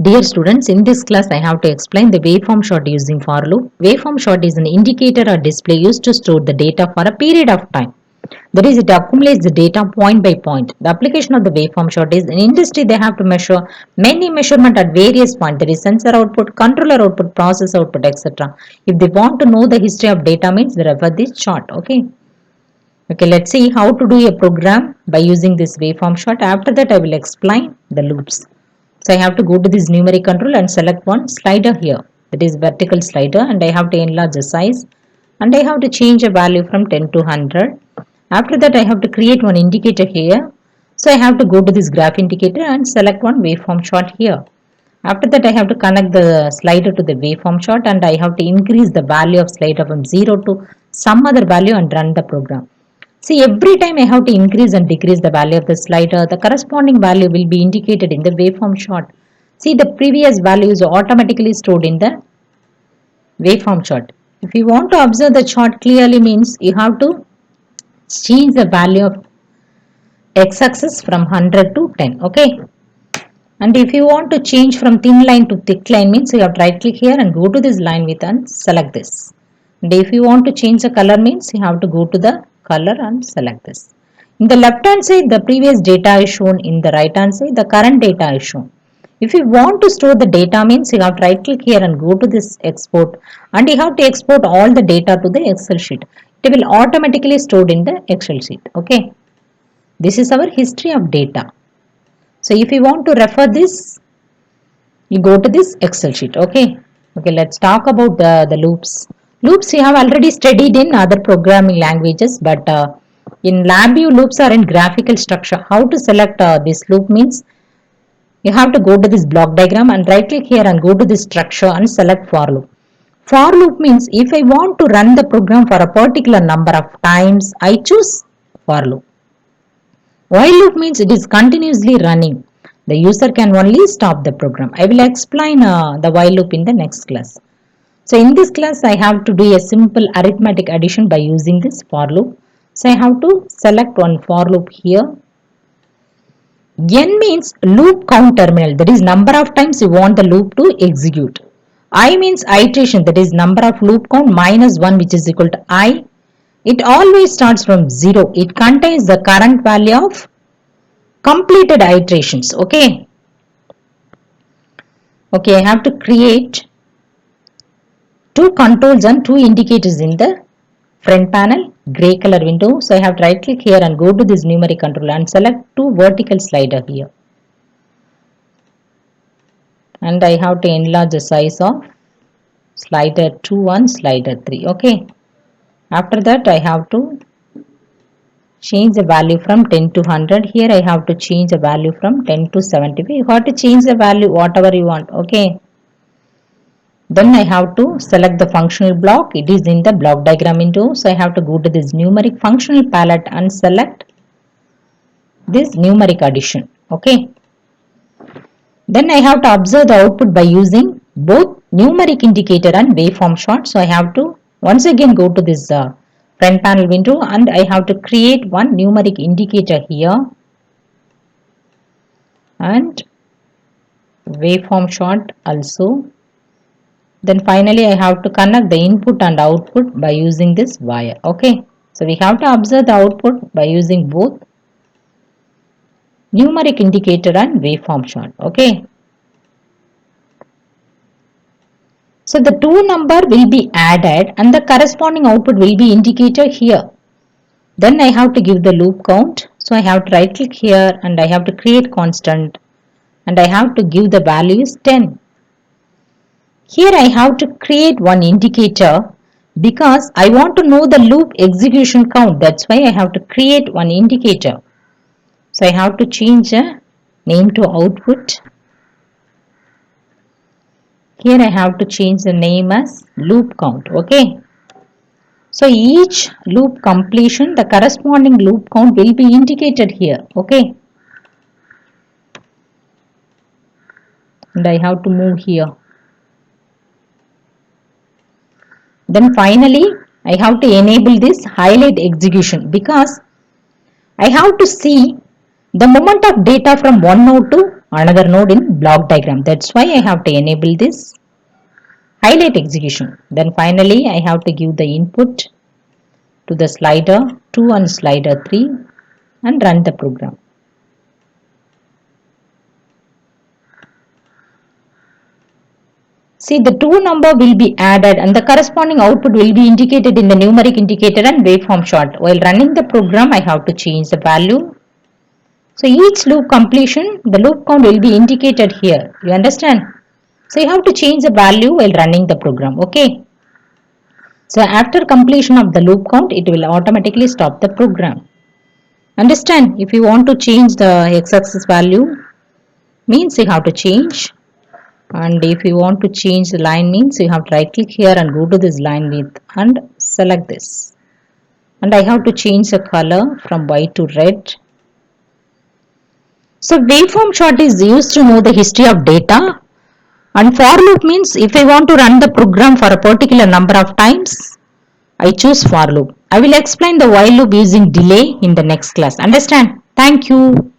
Dear students, in this class I have to explain the waveform short using for loop. Waveform short is an indicator or display used to store the data for a period of time. That is, it accumulates the data point by point. The application of the waveform short is in industry they have to measure many measurement at various points. There is sensor output, controller output, process output, etc. If they want to know the history of data means they refer this chart. Okay, let's see how to do a program by using this waveform short. After that I will explain the loops. So I have to go to this numeric control and select one slider here, that is vertical slider, and I have to enlarge the size and I have to change a value from 10 to 100. After that I have to create one indicator here. So I have to go to this graph indicator and select one waveform chart here. After that I have to connect the slider to the waveform chart and I have to increase the value of slider from 0 to some other value and run the program. See, every time I have to increase and decrease the value of the slider, the corresponding value will be indicated in the waveform chart. See, the previous value is automatically stored in the waveform chart. If you want to observe the chart clearly means you have to change the value of x-axis from 100 to 10. Okay. And if you want to change from thin line to thick line means you have to right click here and go to this line with and select this. And if you want to change the color means you have to go to the color and select this. In the left hand side the previous data is shown, in the right hand side the current data is shown. If you want to store the data means you have to right click here and go to this export and you have to export all the data to the Excel sheet. It will automatically stored in the Excel sheet. Okay. This is our history of data. So if you want to refer this, you go to this Excel sheet. Okay. Let's talk about the loops. Loops you have already studied in other programming languages, but in LabVIEW loops are in graphical structure. How to select this loop means you have to go to this block diagram and right click here and go to this structure and select for loop. For loop means if I want to run the program for a particular number of times, I choose for loop. While loop means it is continuously running. The user can only stop the program. I will explain the while loop in the next class. So in this class I have to do a simple arithmetic addition by using this for loop. So I have to select one for loop here. N means loop count terminal, that is number of times you want the loop to execute. I means iteration, that is number of loop count minus 1 which is equal to I. It always starts from 0. It contains the current value of completed iterations. Okay, I have to create two controls and two indicators in the front panel, gray color window. So I have to right click here and go to this numeric control and select two vertical slider here. And I have to enlarge the size of slider 2 and slider 3. Okay. After that I have to change the value from 10 to 100. Here I have to change the value from 10 to 75. You have to change the value whatever you want. Okay. Then I have to select the functional block. It is in the block diagram window. So I have to go to this numeric functional palette and select this numeric addition. Okay. Then I have to observe the output by using both numeric indicator and waveform short. So I have to once again go to this front panel window and I have to create one numeric indicator here and waveform short also. Then finally I have to connect the input and output by using this wire. Okay. So we have to observe the output by using both numeric indicator and waveform short. Okay. So the two number will be added and the corresponding output will be indicated here. Then I have to give the loop count. So I have to right click here and I have to create constant and I have to give the value is 10. Here I have to create one indicator because I want to know the loop execution count. That's why I have to create one indicator. So I have to change the name to output. Here I have to change the name as loop count. Okay. So each loop completion, the corresponding loop count will be indicated here. Okay. And I have to move here. Then finally, I have to enable this highlight execution because I have to see the movement of data from one node to another node in block diagram. That's why I have to enable this highlight execution. Then finally I have to give the input to the slider 2 and slider 3 and run the program. See, the 2 number will be added and the corresponding output will be indicated in the numeric indicator and waveform chart. While running the program, I have to change the value. So each loop completion, the loop count will be indicated here. You understand? So you have to change the value while running the program. Okay. So after completion of the loop count, it will automatically stop the program. Understand? If you want to change the x-axis value, means you have to change. And if you want to change the line means you have to right click here and go to this line width and select this. And I have to change the color from white to red. So waveform chart is used to know the history of data, and for loop means if I want to run the program for a particular number of times, I choose for loop. I will explain the while loop using delay in the next class. Understand? Thank you.